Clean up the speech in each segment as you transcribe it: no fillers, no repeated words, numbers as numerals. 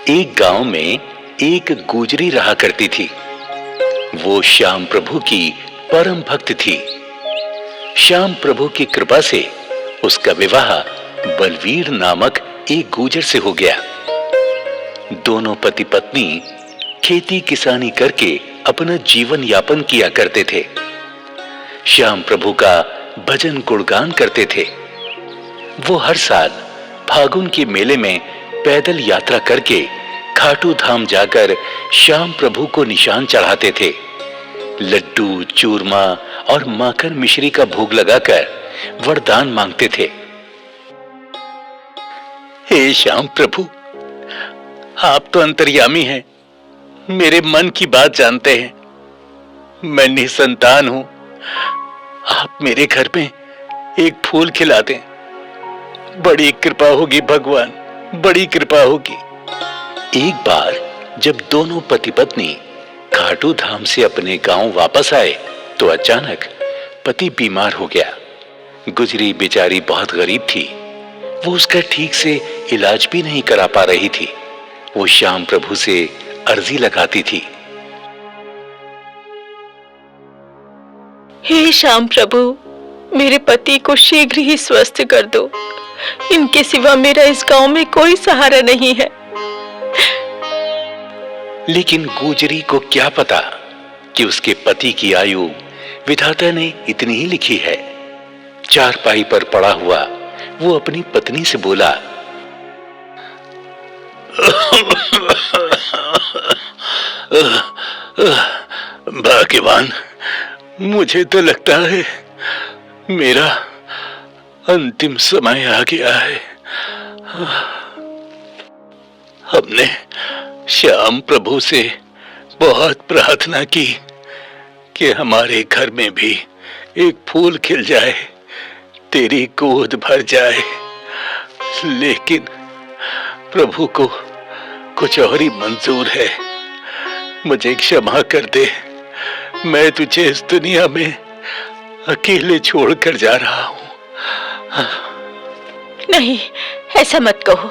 एक गांव में एक गुजरी रहा करती थी। वो श्याम प्रभु की परम भक्त थी। श्याम प्रभु की कृपा से उसका विवाह बलवीर नामक एक गुजर से हो गया। दोनों पति पत्नी खेती किसानी करके अपना जीवन यापन किया करते थे। श्याम प्रभु का भजन गुणगान करते थे। वो हर साल फागुन के मेले में पैदल यात्रा करके खाटू धाम जाकर श्याम प्रभु को निशान चढ़ाते थे। लड्डू, चूरमा और माखन मिश्री का भोग लगाकर वरदान मांगते थे। हे श्याम प्रभु, आप तो अंतर्यामी हैं, मेरे मन की बात जानते हैं। मैं निसंतान हूं, आप मेरे घर में एक फूल खिला दें। बड़ी कृपा होगी भगवान, बड़ी कृपा होगी। एक बार जब दोनों पति पत्नी खाटू धाम से अपने गांव वापस आए तो अचानक पति बीमार हो गया। गुजरी बेचारी बहुत गरीब थी। वो उसका ठीक से इलाज भी नहीं करा पा रही थी। वो श्याम प्रभु से अर्जी लगाती थी। हे श्याम प्रभु, मेरे पति को शीघ्र ही स्वस्थ कर दो। इनके सिवा मेरा इस गांव में कोई सहारा नहीं है। लेकिन गुजरी को क्या पता कि उसके पति की आयु विधाता ने इतनी ही लिखी है। चारपाई पर पड़ा हुआ वो अपनी पत्नी से बोला, भाग्यवान, मुझे तो लगता है मेरा अंतिम समय आ गया है। हमने श्याम प्रभु से बहुत प्रार्थना की कि हमारे घर में भी एक फूल खिल जाए, तेरी गोद भर जाए, लेकिन प्रभु को कुछ और ही मंजूर है। मुझे क्षमा कर दे, मैं तुझे इस दुनिया में अकेले छोड़कर जा रहा हूं। नहीं, ऐसा मत कहो।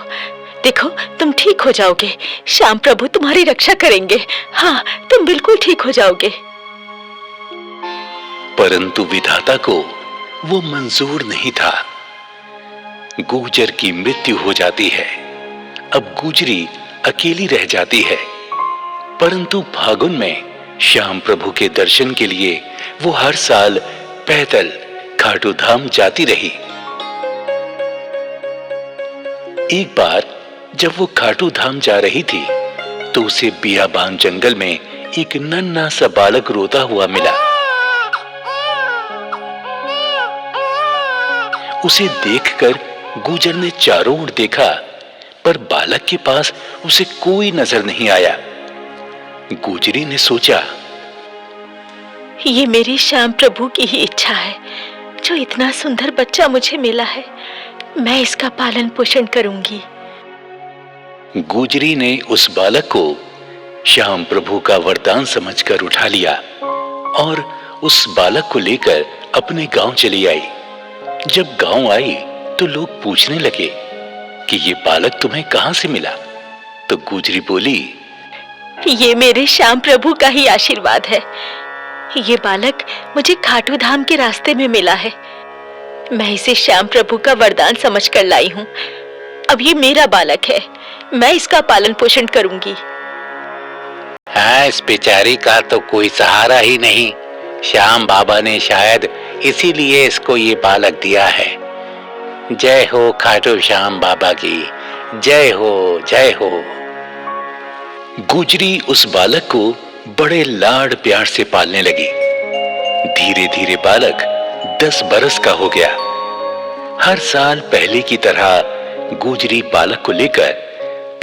देखो, तुम ठीक हो जाओगे। श्याम प्रभु तुम्हारी रक्षा करेंगे। हाँ, तुम बिल्कुल ठीक हो जाओगे। परंतु विधाता को वो मंजूर नहीं था। गुजर की मृत्यु हो जाती है। अब गुजरी अकेली रह जाती है। परंतु फागुन में श्याम प्रभु के दर्शन के लिए वो हर साल पैदल खाटू धाम जाती रही। एक बार जब वो खाटू धाम जा रही थी तो उसे बियाबान जंगल में एक नन्हा सा बालक रोता हुआ मिला। उसे देखकर गुजर ने चारों ओर देखा, पर बालक के पास उसे कोई नजर नहीं आया। गुजरी ने सोचा, ये मेरी श्याम प्रभु की ही इच्छा है। जो इतना सुंदर बच्चा मुझे मिला है, मैं इसका पालन पोषण करूंगी। गुजरी ने उस बालक को श्याम प्रभु का वरदान समझकर उठा लिया और उस बालक को लेकर अपने गांव चली आई। जब गांव आई तो लोग पूछने लगे कि ये बालक तुम्हें कहां से मिला? तो गुजरी बोली, ये मेरे श्याम प्रभु का ही आशीर्वाद है। ये बालक मुझे खाटू धाम के रास्ते में मिला है। मैं इसे श्याम प्रभु का वरदान समझकर लाई हूँ। अब ये मेरा बालक है, मैं इसका पालन पोषण करूंगी। हाँ, इस बेचारी का तो कोई सहारा ही नहीं। श्याम बाबा ने शायद इसीलिए इसको ये बालक दिया है। जय हो खाटू श्याम बाबा की, जय हो, जय हो। गुजरी उस बालक को बड़े लाड प्यार से पालने लगी। धीरे धीरे बालक 10 बरस का हो गया। हर साल पहले की तरह गुजरी बालक को लेकर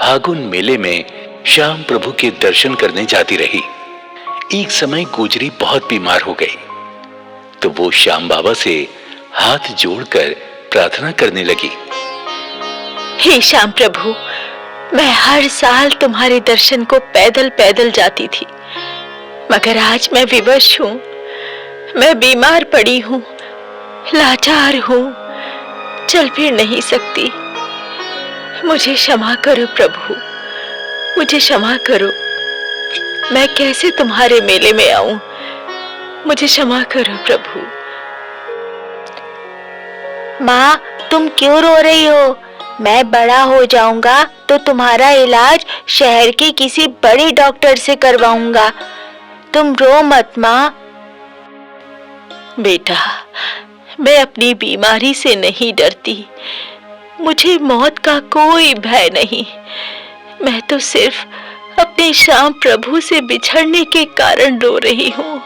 फागुन मेले में श्याम प्रभु के दर्शन करने जाती रही। एक समय गुजरी बहुत बीमार हो गई तो वो श्याम बाबा से हाथ जोड़कर प्रार्थना करने लगी। हे श्याम प्रभु, मैं हर साल तुम्हारे दर्शन को पैदल पैदल जाती थी, मगर आज मैं विवश हूँ। मैं बीमार पड़ी हूँ, लाचार हूँ, चल फिर नहीं सकती। मुझे क्षमा करो प्रभु, मुझे क्षमा करो। मैं कैसे तुम्हारे मेले में आऊं? मुझे क्षमा करो प्रभु। माँ, तुम क्यों रो रही हो? मैं बड़ा हो जाऊंगा तो तुम्हारा इलाज शहर के किसी बड़े डॉक्टर से करवाऊंगा। तुम रो मत माँ। बेटा, मैं अपनी बीमारी से नहीं डरती। मुझे मौत का कोई भय नहीं। मैं तो सिर्फ अपने श्याम प्रभु से बिछड़ने के कारण रो रही हूँ।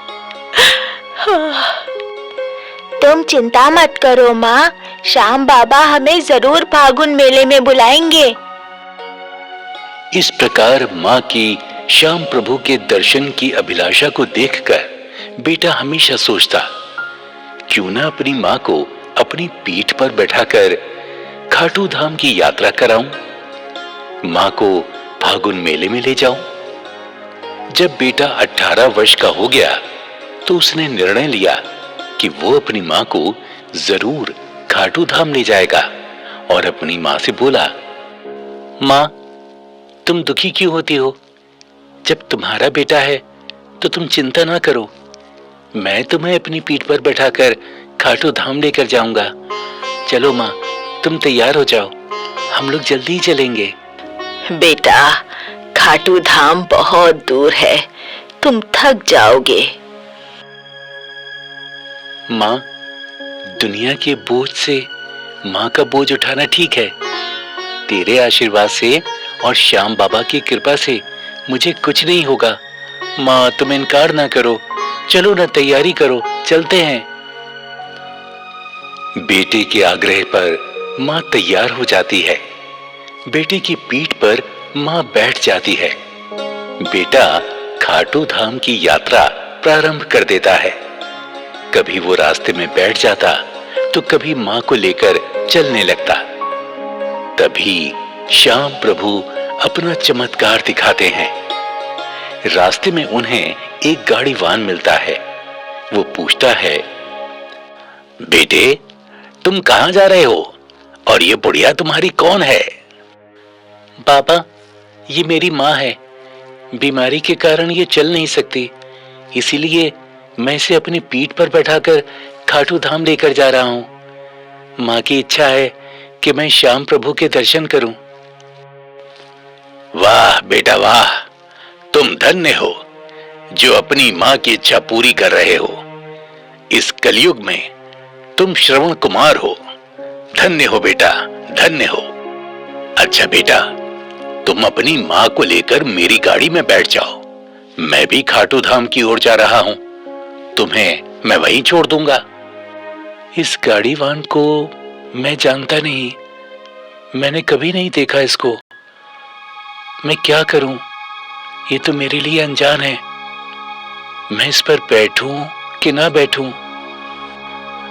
तुम चिंता मत करो माँ, श्याम बाबा हमें जरूर फागुन मेले में बुलाएंगे। इस प्रकार माँ की श्याम प्रभु के दर्शन की अभिलाषा को देखकर बेटा हमेशा सोचता, क्यों ना अपनी माँ को अपनी पीठ पर बैठाकर खाटू धाम की यात्रा कराऊं, माँ को फागुन मेले में ले जाऊं। जब बेटा 18 वर्ष का हो गया तो उसने निर्णय लिया कि वो अपनी माँ को जरूर खाटू धाम ले जाएगा और अपनी माँ से बोला, माँ, तुम दुखी क्यों होती हो? जब तुम्हारा बेटा है तो तुम चिंता ना करो, मैं तुम्हें अपनी पीठ पर बैठाकर खाटू धाम लेकर जाऊंगा। चलो माँ, तुम तैयार हो जाओ, हम लोग जल्दी ही चलेंगे। बेटा, खाटू धाम बहुत दूर है, तुम थक जाओगे। माँ, दुनिया के बोझ से माँ का बोझ उठाना ठीक है। तेरे आशीर्वाद से और श्याम बाबा की कृपा से मुझे कुछ नहीं होगा। माँ, तुम इनकार ना करो, चलो ना, तैयारी करो, चलते हैं। बेटे के आग्रह पर माँ तैयार हो जाती है। बेटे की पीठ पर माँ बैठ जाती है। बेटा खाटू धाम की यात्रा प्रारंभ कर देता है। कभी वो रास्ते में बैठ जाता तो कभी माँ को लेकर चलने लगता। तभी श्याम प्रभु अपना चमत्कार दिखाते हैं। रास्ते में उन्हें एक गाड़ीवान मिलता है। वो पूछता है, बेटे, तुम कहां जा रहे हो और ये बुढ़िया तुम्हारी कौन है? बाबा, ये मेरी माँ है। बीमारी के कारण ये चल नहीं सकती, इसीलिए मैं इसे अपनी पीठ पर बैठाकर खाटू धाम लेकर जा रहा हूं। माँ की इच्छा है कि मैं श्याम प्रभु के दर्शन करूं। वाह बेटा वाह, तुम धन्य हो जो अपनी माँ की इच्छा पूरी कर रहे हो। इस कलयुग में तुम श्रवण कुमार हो। धन्य हो बेटा, धन्य हो। अच्छा बेटा, तुम अपनी माँ को लेकर मेरी गाड़ी में बैठ जाओ। मैं भी खाटू धाम की ओर जा रहा हूं, तुम्हें मैं वहीं छोड़ दूंगा। इस गाड़ीवान को मैं जानता नहीं, मैंने कभी नहीं देखा इसको। मैं क्या करूं, ये तो मेरे लिए अनजान है। मैं इस पर बैठूं कि ना बैठूं?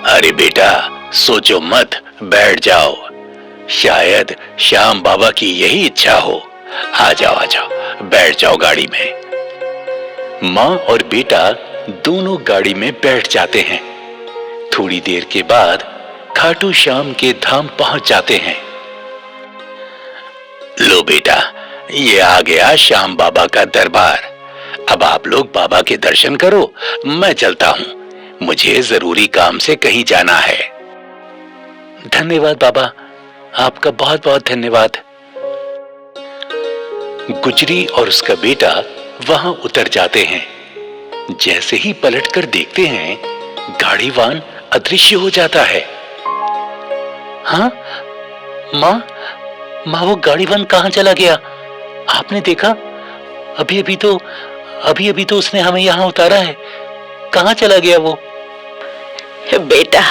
अरे बेटा, सोचो मत, बैठ जाओ। शायद श्याम बाबा की यही इच्छा हो। आ जाओ आ जाओ, बैठ जाओ गाड़ी में। माँ और बेटा दोनों गाड़ी में बैठ जाते हैं। थोड़ी देर के बाद खाटू श्याम के धाम पहुंच जाते हैं। लो बेटा, ये आ गया श्याम बाबा का दरबार। अब आप लोग बाबा के दर्शन करो, मैं चलता हूं, मुझे जरूरी काम से कहीं जाना है। धन्यवाद बाबा, आपका बहुत बहुत धन्यवाद। गुजरी और उसका बेटा वहां उतर जाते हैं। जैसे ही पलटकर देखते हैं, गाड़ीवान अदृश्य हो जाता है। हाँ, माँ, वो गाड़ीवान कहाँ चला गया? आपने देखा? अभी अभी तो उसने हमें यहाँ उतारा है। कहाँ चला गया वो? बेटा,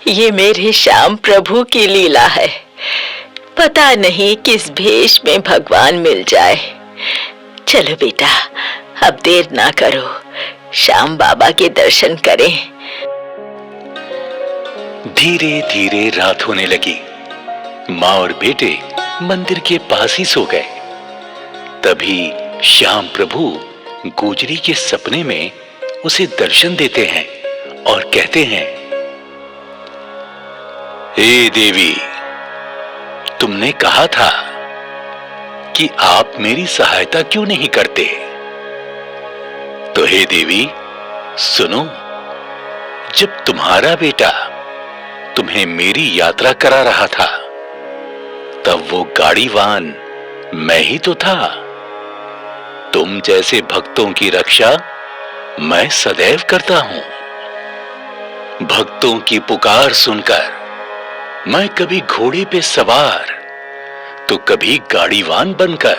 ये मेरे श्याम प्रभु की लीला है। पता नहीं किस भेष में भगवान मिल जाए। चलो बेटा, अब देर ना करो, श्याम बाबा के दर्शन करें। धीरे धीरे रात होने लगी। माँ और बेटे मंदिर के पास ही सो गए। तभी श्याम प्रभु गुजरी के सपने में उसे दर्शन देते हैं और कहते हैं, हे देवी, तुमने कहा था कि आप मेरी सहायता क्यों नहीं करते। तो हे देवी सुनो, जब तुम्हारा बेटा तुम्हें मेरी यात्रा करा रहा था तब वो गाड़ीवान मैं ही तो था। तुम जैसे भक्तों की रक्षा मैं सदैव करता हूं। भक्तों की पुकार सुनकर मैं कभी घोड़े पे सवार तो कभी गाड़ीवान बनकर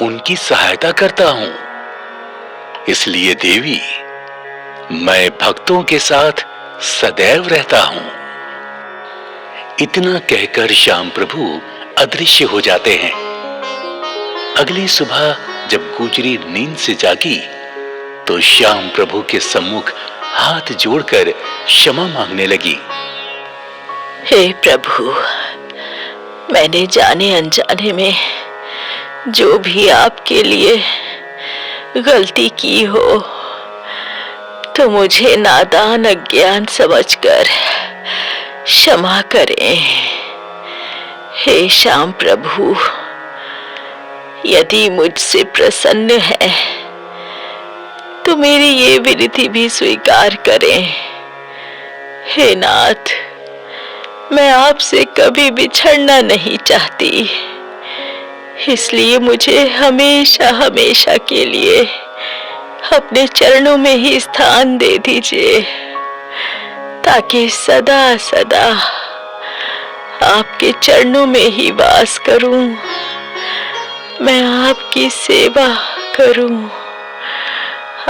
उनकी सहायता करता हूं। इसलिए देवी, मैं भक्तों के साथ सदैव रहता हूं। इतना कहकर श्याम प्रभु अदृश्य हो जाते हैं। अगली सुबह जब गुजरी नींद से जागी तो श्याम प्रभु के सम्मुख हाथ जोड़कर क्षमा मांगने लगी। हे प्रभु, मैंने जाने अनजाने में जो भी आपके लिए गलती की हो तो मुझे नादान अज्ञान समझकर क्षमा करें। हे श्याम प्रभु, यदि मुझसे प्रसन्न है तो मेरी ये विनती भी स्वीकार करें। हे नाथ, मैं आपसे कभी बिछड़ना नहीं चाहती, इसलिए मुझे हमेशा हमेशा के लिए अपने चरणों में ही स्थान दे दीजिए, ताकि सदा सदा आपके चरणों में ही वास करूं, मैं आपकी सेवा करूं,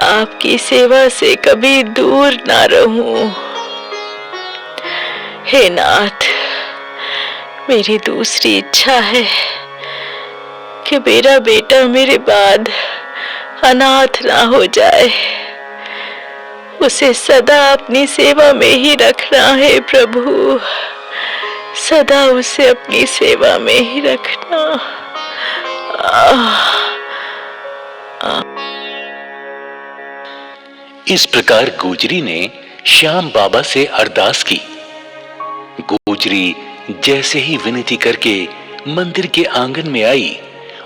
आपकी सेवा से कभी दूर ना रहूं। हे नाथ, मेरी दूसरी इच्छा है कि मेरा बेटा मेरे बाद अनाथ ना हो जाए। उसे सदा अपनी सेवा में ही रखना है प्रभु, सदा उसे अपनी सेवा में ही रखना। इस प्रकार गुजरी ने श्याम बाबा से अरदास की। गुजरी जैसे ही विनती करके मंदिर के आंगन में आई,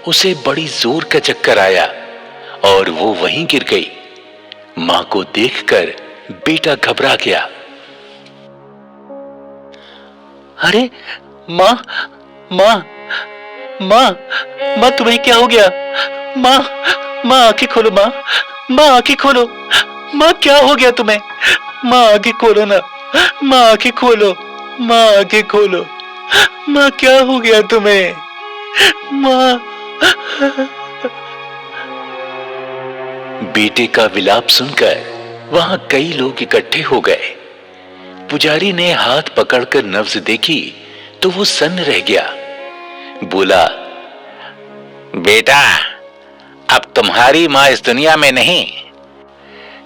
उसे बड़ी जोर का चक्कर आया और वो वहीं गिर गई। मां को देखकर बेटा घबरा गया। अरे मां, मां, मां, मां, तुम्हें क्या हो गया? मां, मां आंखें खोलो, मां, मां आंखें खोलो, मां क्या हो गया तुम्हें? मां आंखें खोलो ना, मां आंखें खोलो, मां आंखें खोलो, मां क्या हो गया तुम्हें? मां। बेटे का विलाप सुनकर वहां कई लोग इकट्ठे हो गए। पुजारी ने हाथ पकड़कर नब्ज देखी तो वो सन्न रह गया। बोला, बेटा, अब तुम्हारी मां इस दुनिया में नहीं।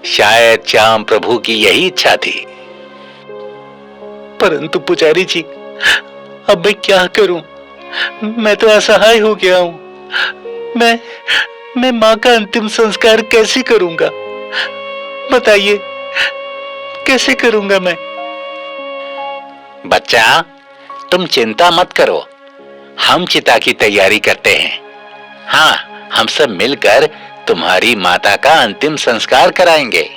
शायद श्याम प्रभु की यही इच्छा थी। परंतु पुजारी जी, अब मैं क्या करूं? मैं तो असहाय हो गया हूं। मैं मां का अंतिम संस्कार कैसे करूंगा? बताइए, कैसे करूंगा मैं? बच्चा, तुम चिंता मत करो, हम चिता की तैयारी करते हैं। हाँ, हम सब मिलकर तुम्हारी माता का अंतिम संस्कार कराएंगे।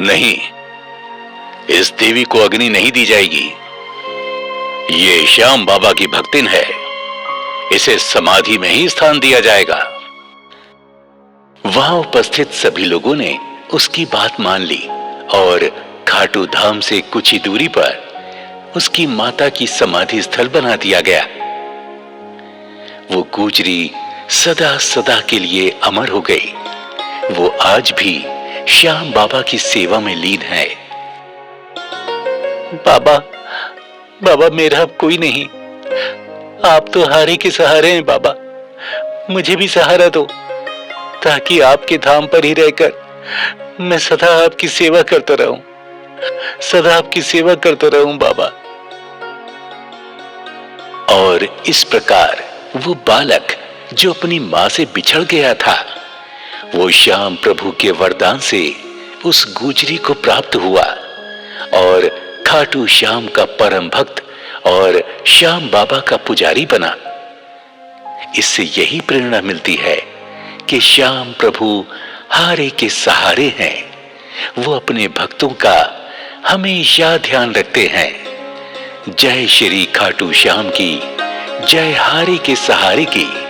नहीं, इस देवी को अग्नि नहीं दी जाएगी। ये श्याम बाबा की भक्तिन है, इसे समाधि में ही स्थान दिया जाएगा। वहां उपस्थित सभी लोगों ने उसकी बात मान ली और खाटू धाम से कुछ ही दूरी पर उसकी माता की समाधि स्थल बना दिया गया। वो गुजरी सदा सदा के लिए अमर हो गई। वो आज भी श्याम बाबा की सेवा में लीन है। बाबा, बाबा, मेरा अब कोई नहीं। आप तो हारे के सहारे हैं बाबा। मुझे भी सहारा दो, ताकि आपके धाम पर ही रहकर मैं सदा आपकी सेवा करता रहूं, सदा आपकी सेवा करता रहूं बाबा। और इस प्रकार वो बालक जो अपनी मां से बिछड़ गया था, वो श्याम प्रभु के वरदान से उस गुजरी को प्राप्त हुआ और खाटू श्याम का परम भक्त और श्याम बाबा का पुजारी बना। इससे यही प्रेरणा मिलती है कि श्याम प्रभु हारे के सहारे हैं। वो अपने भक्तों का हमेशा ध्यान रखते हैं। जय श्री खाटू श्याम की, जय हारे के सहारे की।